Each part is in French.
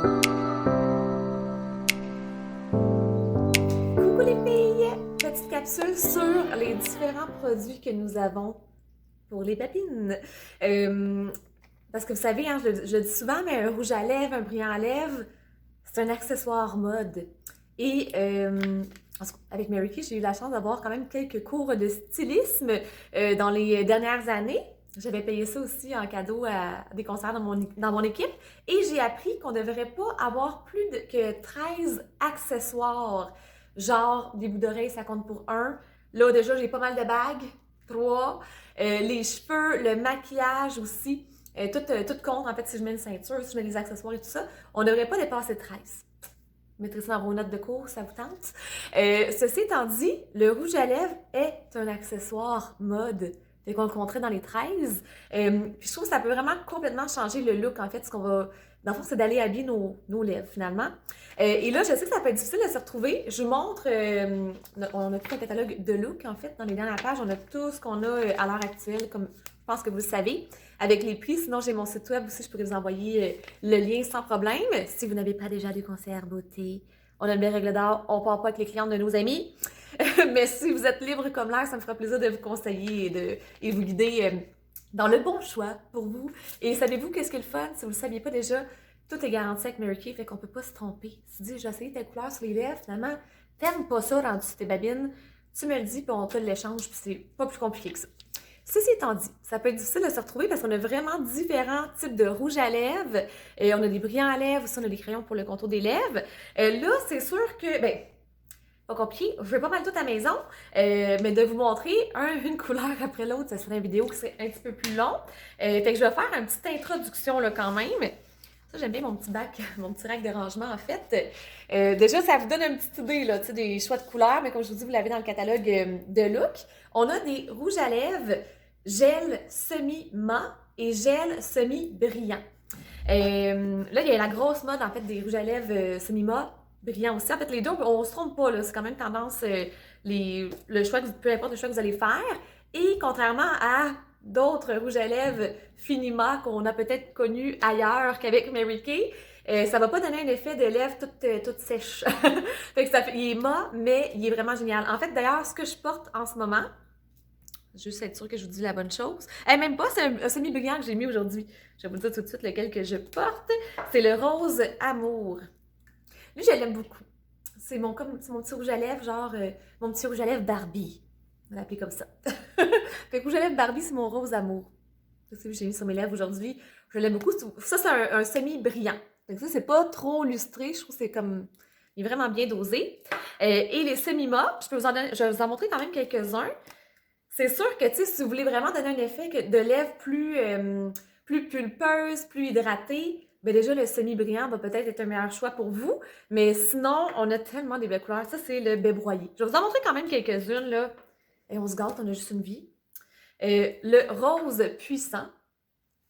Coucou les filles! Petite capsule sur les différents produits que nous avons pour les babines. Parce que vous savez, hein, je le dis souvent, mais un rouge à lèvres, un brillant à lèvres, c'est un accessoire mode. Et avec Mary Kay, j'ai eu la chance d'avoir quand même quelques cours de stylisme dans les dernières années. J'avais payé ça aussi en cadeau à des concerts dans mon équipe. Et j'ai appris qu'on ne devrait pas avoir plus que 13 accessoires. Genre, des boucles d'oreilles, ça compte pour un. Là, déjà, j'ai pas mal de bagues. 3. Les cheveux, le maquillage aussi. Tout compte, en fait, si je mets une ceinture, si je mets des accessoires et tout ça. On ne devrait pas dépasser 13. Mettez ça dans vos notes de cours, ça vous tente. Ceci étant dit, le rouge à lèvres est un accessoire mode. Fait qu'on le compterait dans les 13. Puis je trouve que ça peut vraiment complètement changer le look, en fait. Ce qu'on va... Dans le fond, c'est d'aller habiller nos lèvres, finalement. Et là, je sais que ça peut être difficile de se retrouver. Je vous montre... on a tout un catalogue de looks, en fait. Dans les dernières pages, on a tout ce qu'on a à l'heure actuelle, comme je pense que vous le savez, avec les prix. Sinon, j'ai mon site web aussi, je pourrais vous envoyer le lien sans problème. Si vous n'avez pas déjà de concert beauté, on a une belle règle d'or, on part pas avec les clientes de nos amis. Mais si vous êtes libre comme l'air, ça me fera plaisir de vous conseiller et vous guider dans le bon choix pour vous. Et savez-vous qu'est-ce qui est le fun? Si vous ne le saviez pas déjà, tout est garanti avec Mary Kay, fait qu'on peut pas se tromper. Si tu dis, j'ai essayé telle couleur sur les lèvres, finalement, t'aimes pas ça rendu sur tes babines, tu me le dis, puis on te l'échange, puis c'est pas plus compliqué que ça. Ceci étant dit, ça peut être difficile de se retrouver parce qu'on a vraiment différents types de rouge à lèvres. Et on a des brillants à lèvres, aussi on a des crayons pour le contour des lèvres. Là, c'est sûr que, pas compliqué, je vais pas mal tout à la maison, mais de vous montrer une couleur après l'autre, ça serait une vidéo qui serait un petit peu plus long. Fait que je vais faire une petite introduction là quand même. Ça, j'aime bien mon petit bac, mon petit rack de rangement en fait. Déjà, ça vous donne une petite idée là, des choix de couleurs, mais comme je vous dis, vous l'avez dans le catalogue de look. On a des rouges à lèvres gel semi-mat et gel semi-brillant. Là, il y a la grosse mode en fait des rouges à lèvres semi-mat, brillant aussi. En fait, les deux, on se trompe pas, là. C'est quand même tendance, le choix peu importe le choix que vous allez faire. Et contrairement à d'autres rouges à lèvres finima qu'on a peut-être connus ailleurs qu'avec Mary Kay, ça va pas donner un effet de lèvres toute sèche. Fait que il est mat, mais il est vraiment génial. En fait, d'ailleurs, ce que je porte en ce moment, juste être sûre que je vous dis la bonne chose. Même pas, c'est un semi-brillant que j'ai mis aujourd'hui. Je vais vous dire tout de suite lequel que je porte. C'est le rose amour. Lui, je l'aime beaucoup. C'est mon petit rouge à lèvres, genre mon petit rouge à lèvres Barbie. On va l'appeler comme ça. Fait que rouge à lèvres Barbie, c'est mon rose amour. Ça, c'est que j'ai mis sur mes lèvres aujourd'hui. Je l'aime beaucoup. Ça, c'est un semi-brillant. Fait que ça, c'est pas trop lustré. Je trouve que c'est comme... Il est vraiment bien dosé. Et les semi-mats, je vais vous en montrer quand même quelques-uns. C'est sûr que, tu sais, si vous voulez vraiment donner un effet de lèvres plus pulpeuse, plus hydratée, ben déjà, le semi-brillant va peut-être être un meilleur choix pour vous. Mais sinon, on a tellement des belles couleurs. Ça, c'est le baie broyé. Je vais vous en montrer quand même quelques-unes, là. Et on se gâte, on a juste une vie. Le rose puissant.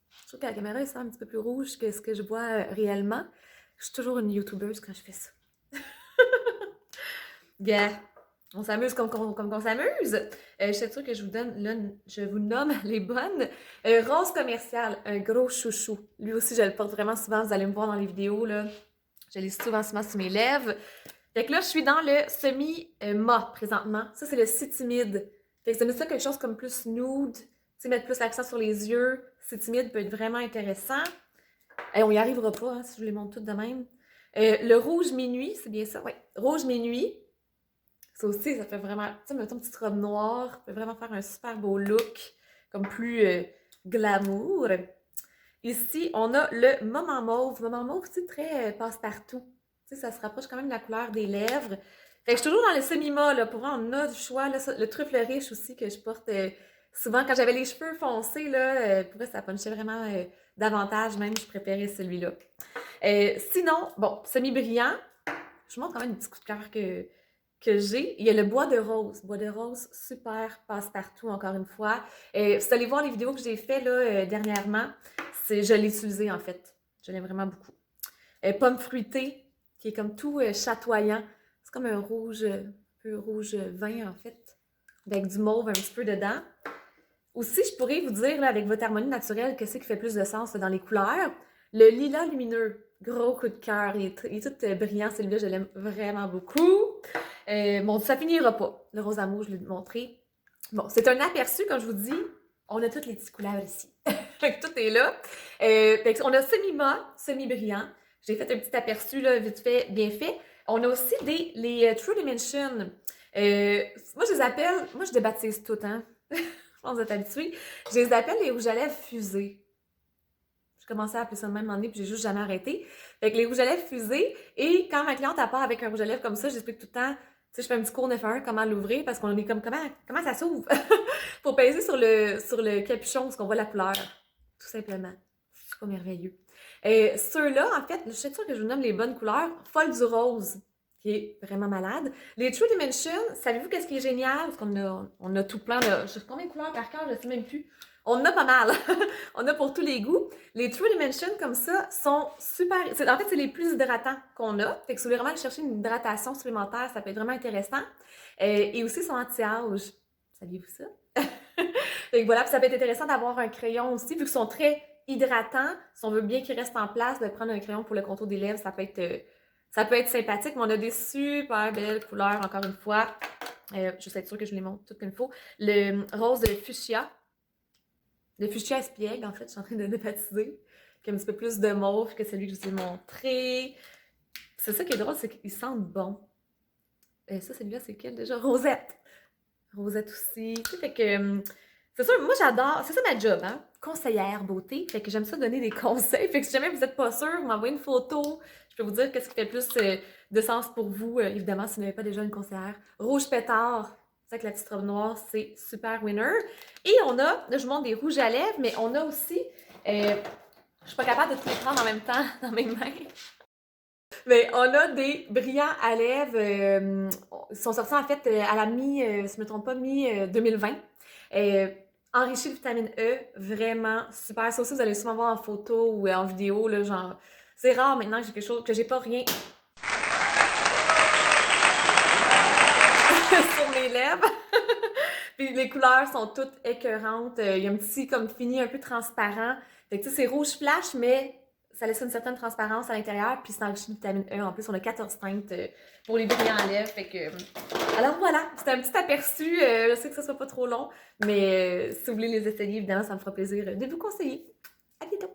Je trouve que la caméra est un petit peu plus rouge que ce que je vois réellement. Je suis toujours une youtubeuse quand je fais ça. Yeah. On s'amuse comme on s'amuse. Je suis sûre que je vous nomme les bonnes. Rose commercial, un gros chouchou. Lui aussi, je le porte vraiment souvent. Vous allez me voir dans les vidéos, là. Je l'ai souvent sur mes lèvres. Fait que là, je suis dans le semi-mat présentement. Ça, c'est le si timide. Fait que ça me ça quelque chose comme plus nude. Tu sais, mettre plus l'accent sur les yeux. Si timide peut être vraiment intéressant. Et on y arrivera pas, hein, si je vous les montre toutes de même. Le rouge minuit, c'est bien ça? Oui. Rouge minuit. Ça aussi, ça fait vraiment... Tu sais, mettons une petite robe noire, ça peut vraiment faire un super beau look, comme plus glamour. Ici, on a le moment mauve. Moment mauve, c'est très passe-partout. Tu sais, ça se rapproche quand même de la couleur des lèvres. Fait que je suis toujours dans le semi-mat, là. Pour vrai, on a du choix. Là, le truffe riche aussi, que je porte souvent. Quand j'avais les cheveux foncés, là, pour vrai, ça punchait vraiment davantage. Même, je préférais celui-là. Sinon, bon, semi-brillant. Je vous montre quand même un petit coup de cœur que j'ai. Il y a le bois de rose. Bois de rose, super passe-partout, encore une fois. Si vous allez voir les vidéos que j'ai faites là, dernièrement, je l'ai utilisé en fait. Je l'aime vraiment beaucoup. Pomme fruitée, qui est comme tout chatoyant. C'est comme un rouge, un peu rouge vin en fait, avec du mauve un petit peu dedans. Aussi, je pourrais vous dire, là, avec votre harmonie naturelle, qu'est-ce qui fait plus de sens là, dans les couleurs. Le lilas lumineux. Gros coup de cœur. Il est tout brillant, celui-là, je l'aime vraiment beaucoup. Bon, ça finira pas. Le rose amour, je l'ai montré. Bon, c'est un aperçu, comme je vous dis. On a toutes les petites couleurs ici. Fait que tout est là. Fait que on a semi-mat, semi-brillant. J'ai fait un petit aperçu, là, vite fait, bien fait. On a aussi les True Dimension. Moi, je les appelle... Moi, je les baptise tout, hein. Je pense que vous êtes habitués. Je les appelle les rouges à lèvres fusées. J'ai commencé à appeler ça de même année, puis j'ai juste jamais arrêté. Fait que les rouges à lèvres fusées, et quand ma cliente part avec un rouge à lèvres comme ça, j'explique tout le temps, tu sais, je fais un petit cours 9-1, comment l'ouvrir, parce qu'on est comme, comment ça s'ouvre? Faut peser sur le capuchon, parce qu'on voit la couleur, tout simplement. C'est pas merveilleux. Ceux-là, en fait, je suis sûre que je vous nomme les bonnes couleurs. Folle du rose, qui est vraiment malade. Les True Dimension, savez-vous qu'est-ce qui est génial? Parce on a tout plein de... Je sais combien de couleurs par cœur, je sais même plus. On en a pas mal. On a pour tous les goûts. Les True Dimension, comme ça, sont super... En fait, c'est les plus hydratants qu'on a. Fait que si vous voulez vraiment aller chercher une hydratation supplémentaire, ça peut être vraiment intéressant. Et aussi, ils sont anti-âge. Saviez-vous ça? Fait que voilà, puis ça peut être intéressant d'avoir un crayon aussi, vu qu'ils sont très hydratants. Si on veut bien qu'ils restent en place, de prendre un crayon pour le contour des lèvres, ça peut être sympathique. Mais on a des super belles couleurs, encore une fois. Je vais être sûre que je les montre toutes comme il faut. Le rose de fuchsia. Le fuchsia espiègle, en fait, je suis en train de le baptiser, qui a un petit peu plus de mauve que celui que je vous ai montré. C'est ça qui est drôle, c'est qu'ils sentent bon. Ça, celui-là, c'est quel déjà? Rosette. Rosette aussi. Fait que, c'est sûr, moi j'adore, c'est ça ma job, hein? Conseillère beauté. Fait que j'aime ça donner des conseils. Fait que si jamais vous n'êtes pas sûr, vous m'envoyez une photo. Je peux vous dire qu'est-ce qui fait plus de sens pour vous. Évidemment, si vous n'avez pas déjà une conseillère. Rouge pétard. C'est avec la petite robe noire, c'est super winner. Et on a, là je vous montre des rouges à lèvres, mais on a aussi, je suis pas capable de tout les prendre en même temps dans mes mains. Mais on a des brillants à lèvres. Ils sont sortis en fait à la si je ne me trompe pas, mi-2020. Enrichis de vitamine E, vraiment super. Ça aussi, vous allez souvent voir en photo ou en vidéo. Là, genre, c'est rare maintenant que j'ai quelque chose, que j'ai pas rien sur mes lèvres. Puis les couleurs sont toutes écœurantes. Il y a un petit comme fini un peu transparent. Fait que tu sais, c'est rouge flash, mais ça laisse une certaine transparence à l'intérieur. Puis c'est enrichi de vitamine E. En plus, on a 14 teintes pour les brillants à lèvres. Fait que... Alors voilà, c'était un petit aperçu. Je sais que ça soit pas trop long, mais si vous voulez les essayer, évidemment, ça me fera plaisir de vous conseiller. À bientôt!